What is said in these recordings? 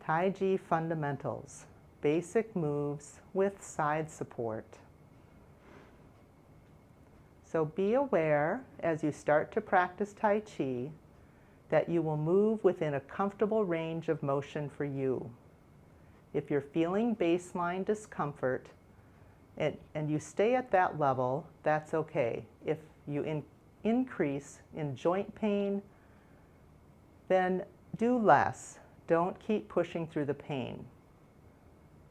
Tai Chi fundamentals, basic moves with side support. So be aware as you start to practice Tai Chi that you will move within a comfortable range of motion for you. If you're feeling baseline discomfort and you stay at that level, that's okay. If you increase in joint pain, then do less. Don't keep pushing through the pain.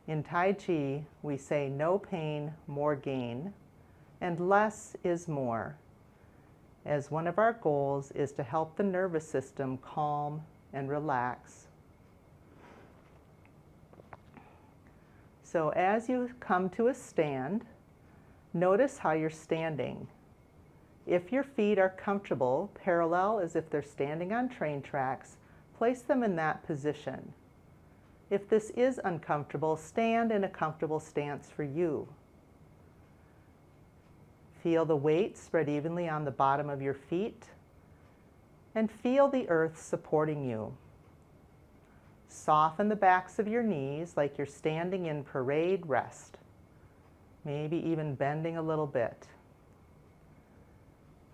In Tai Chi, we say no pain, more gain, and less is more, as one of our goals is to help the nervous system calm and relax. So as you come to a stand, notice how you're standing. If your feet are comfortable, parallel as if they're standing on train tracks, place them in that position. If this is uncomfortable, stand in a comfortable stance for you. Feel the weight spread evenly on the bottom of your feet and feel the earth supporting you. Soften the backs of your knees like you're standing in parade rest, maybe even bending a little bit.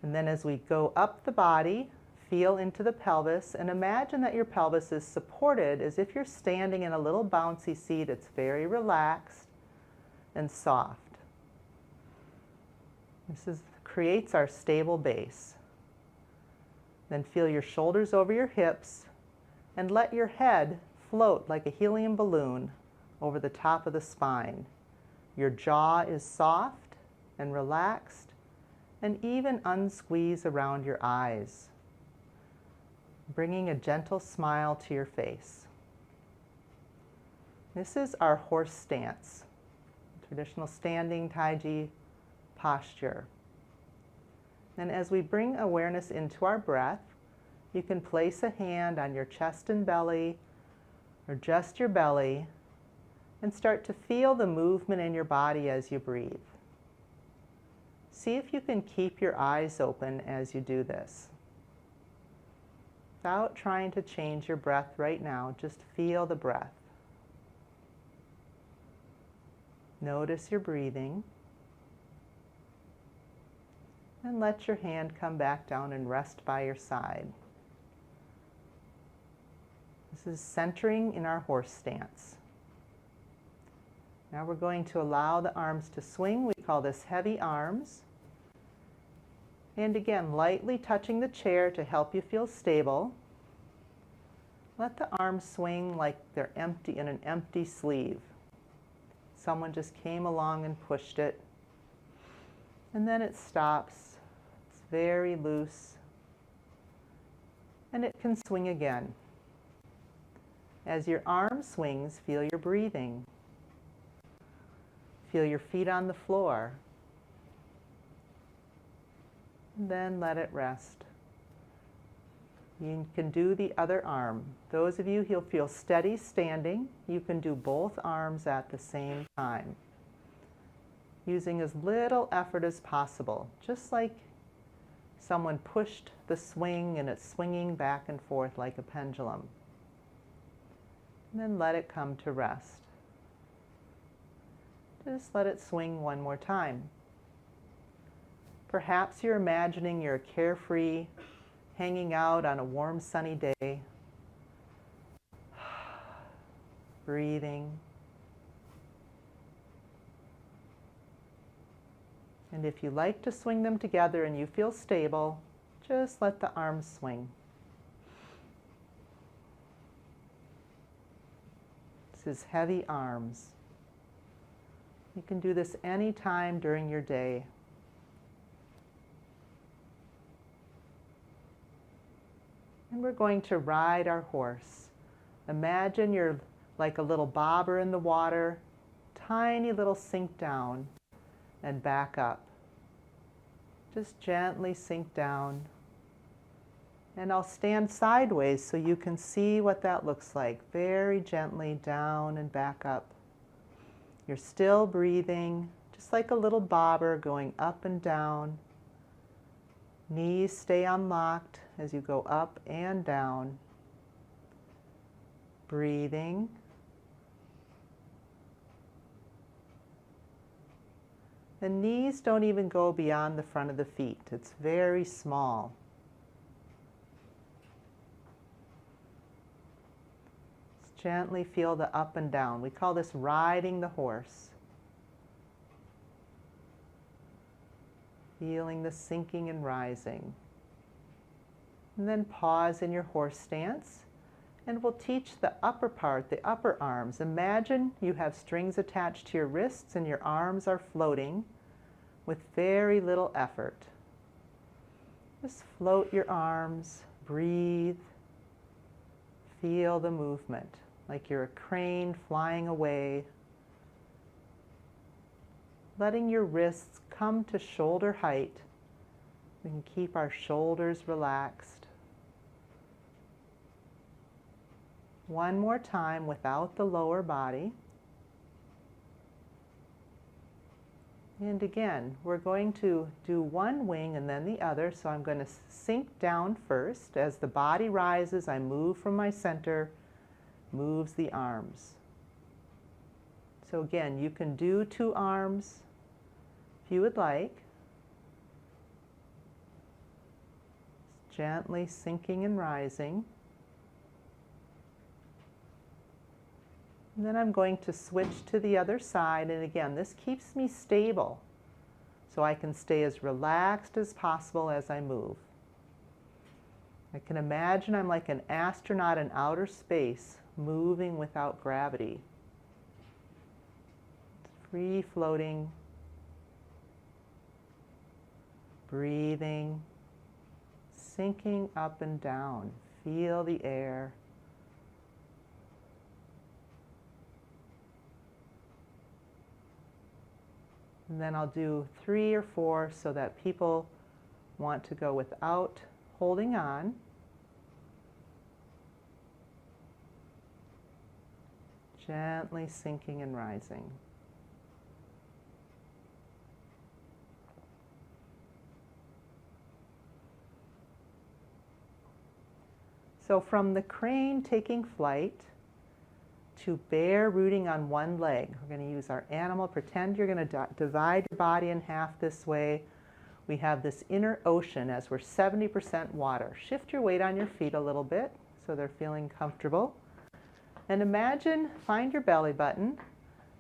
And then as we go up the body, feel into the pelvis and imagine that your pelvis is supported as if you're standing in a little bouncy seat. It's very relaxed and soft. This creates our stable base. Then feel your shoulders over your hips and let your head float like a helium balloon over the top of the spine. Your jaw is soft and relaxed and even unsqueeze around your eyes, bringing a gentle smile to your face. This is our horse stance, traditional standing Tai Chi posture. And as we bring awareness into our breath, you can place a hand on your chest and belly or just your belly and start to feel the movement in your body as you breathe. See if you can keep your eyes open as you do this. Without trying to change your breath right now, just feel the breath. Notice your breathing. And let your hand come back down and rest by your side. This is centering in our horse stance. Now we're going to allow the arms to swing. We call this heavy arms. And again, lightly touching the chair to help you feel stable. Let the arms swing like they're empty in an empty sleeve. Someone just came along and pushed it. And then it stops. It's very loose. And it can swing again. As your arm swings, feel your breathing. Feel your feet on the floor. And then let it rest. You can do the other arm. Those of you who feel steady standing, you can do both arms at the same time, using as little effort as possible, just like someone pushed the swing and it's swinging back and forth like a pendulum. And then let it come to rest. Just let it swing one more time. Perhaps you're imagining you're carefree, hanging out on a warm sunny day, breathing. And if you like to swing them together and you feel stable, just let the arms swing. This is heavy arms. You can do this anytime during your day. And we're going to ride our horse. Imagine you're like a little bobber in the water, tiny little sink down and back up. Just gently sink down. And I'll stand sideways so you can see what that looks like. Very gently down and back up. You're still breathing, just like a little bobber going up and down. Knees stay unlocked as you go up and down. breathing. The knees don't even go beyond the front of the feet. It's very small. Just gently feel the up and down. We call this riding the horse. Feeling the sinking and rising. And then pause in your horse stance. And we'll teach the upper part, the upper arms. Imagine you have strings attached to your wrists and your arms are floating with very little effort. Just float your arms, breathe, feel the movement, like you're a crane flying away. Letting your wrists come to shoulder height. We can keep our shoulders relaxed. One more time without the lower body. And again, we're going to do one wing and then the other. So I'm going to sink down first. As the body rises, I move from my center, moves the arms. So again, you can do 2 arms if you would like. Gently sinking and rising. And then I'm going to switch to the other side, and again, this keeps me stable so I can stay as relaxed as possible as I move. I can imagine I'm like an astronaut in outer space, moving without gravity. Free floating, breathing, sinking up and down. Feel the air. And then I'll do 3 or 4 so that people want to go without holding on. Gently sinking and rising. So from the crane taking flight to bear rooting on one leg. We're going to use our animal. Pretend you're going to divide your body in half this way. We have this inner ocean as we're 70% water. Shift your weight on your feet a little bit so they're feeling comfortable. And imagine, find your belly button,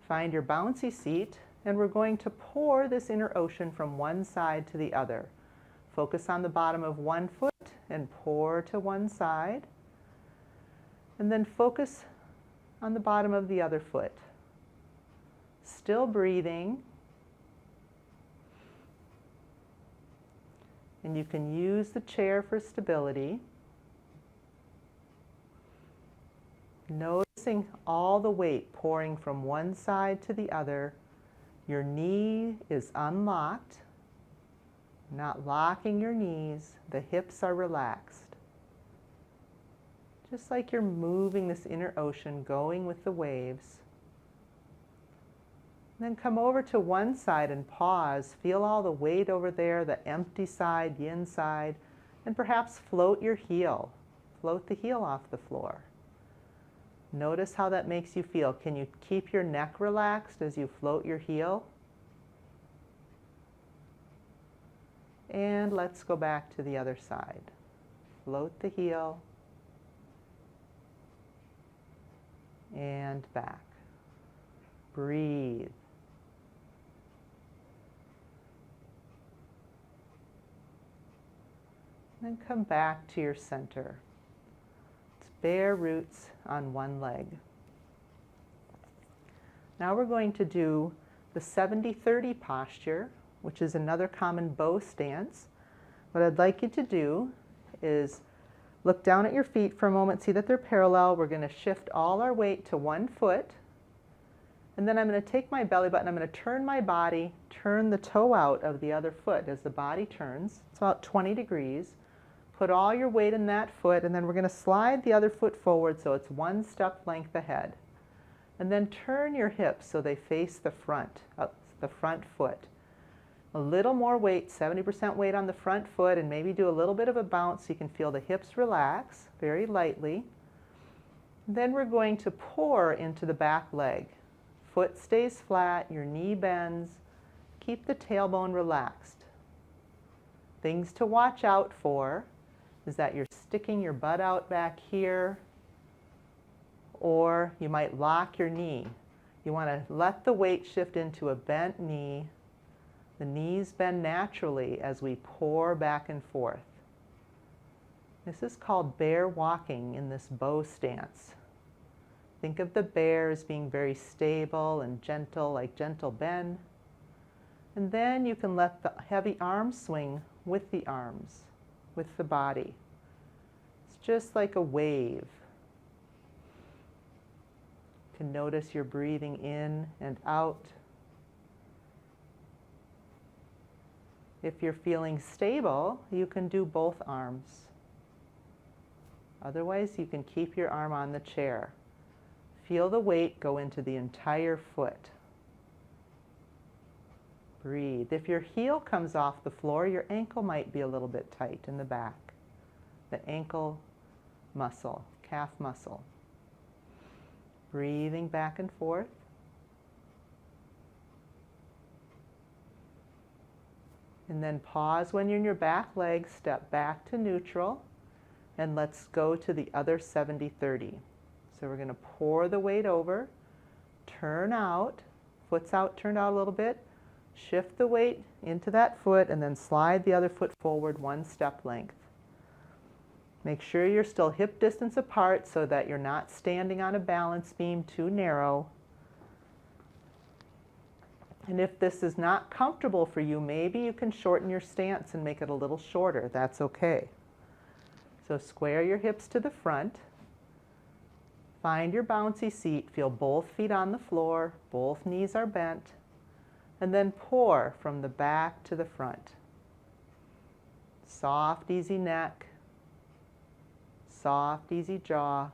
find your bouncy seat, and we're going to pour this inner ocean from one side to the other. Focus on the bottom of one foot and pour to one side. And then focus on the bottom of the other foot. Still breathing. And you can use the chair for stability. Noticing all the weight pouring from one side to the other. Your knee is unlocked, not locking your knees. The hips are relaxed. Just like you're moving this inner ocean, going with the waves. And then come over to one side and pause. Feel all the weight over there, the empty side, yin side, and perhaps float your heel. Float the heel off the floor. Notice how that makes you feel. Can you keep your neck relaxed as you float your heel? And let's go back to the other side. Float the heel. And back. Breathe. Then come back to your center. It's bare roots on one leg. Now we're going to do the 70-30 posture, which is another common bow stance. What I'd like you to do is look down at your feet for a moment, see that they're parallel. We're going to shift all our weight to one foot. And then I'm going to take my belly button, I'm going to turn my body, turn the toe out of the other foot as the body turns. It's about 20 degrees. Put all your weight in that foot, and then we're going to slide the other foot forward so it's one step length ahead. And then turn your hips so they face the front foot. A little more weight, 70% weight on the front foot, and maybe do a little bit of a bounce so you can feel the hips relax very lightly. Then we're going to pour into the back leg. Foot stays flat, your knee bends. Keep the tailbone relaxed. Things to watch out for is that you're sticking your butt out back here, or you might lock your knee. You want to let the weight shift into a bent knee. The knees bend naturally as we pour back and forth. This is called bear walking in this bow stance. Think of the bear as being very stable and gentle, like gentle bend. And then you can let the heavy arms swing with the arms, with the body. It's just like a wave. You can notice you're breathing in and out. If you're feeling stable, you can do both arms. Otherwise, you can keep your arm on the chair. Feel the weight go into the entire foot. Breathe. If your heel comes off the floor, your ankle might be a little bit tight in the back. The ankle muscle, calf muscle. Breathing back and forth. And then pause when you're in your back leg, step back to neutral, and let's go to the other 70-30. So we're going to pour the weight over, turn out, foot's out, turned out a little bit, shift the weight into that foot, and then slide the other foot forward one step length. Make sure you're still hip distance apart so that you're not standing on a balance beam too narrow. And if this is not comfortable for you, maybe you can shorten your stance and make it a little shorter. That's okay. So square your hips to the front. Find your bouncy seat. Feel both feet on the floor. Both knees are bent. And then pour from the back to the front. Soft, easy neck. Soft, easy jaw.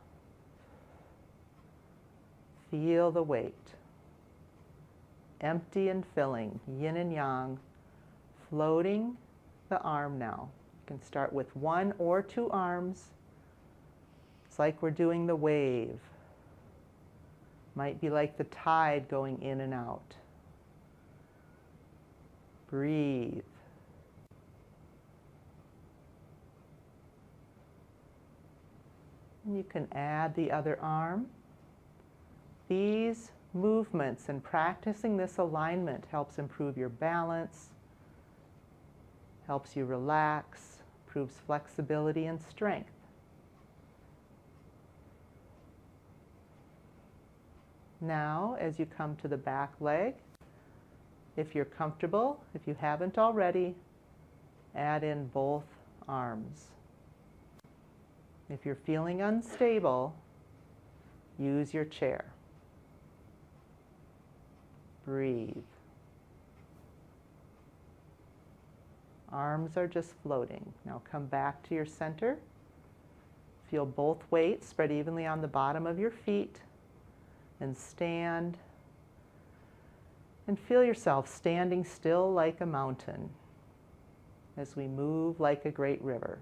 Feel the weight. Empty and filling, yin and yang. Floating the arm now. You can start with one or two arms. It's like we're doing the wave. Might be like the tide going in and out. Breathe. And you can add the other arm. These movements and practicing this alignment helps improve your balance, helps you relax, improves flexibility and strength. Now, as you come to the back leg, if you're comfortable, if you haven't already, add in both arms. If you're feeling unstable, use your chair. Breathe. Arms are just floating. Now come back to your center. Feel both weights spread evenly on the bottom of your feet. And stand. And feel yourself standing still like a mountain as we move like a great river.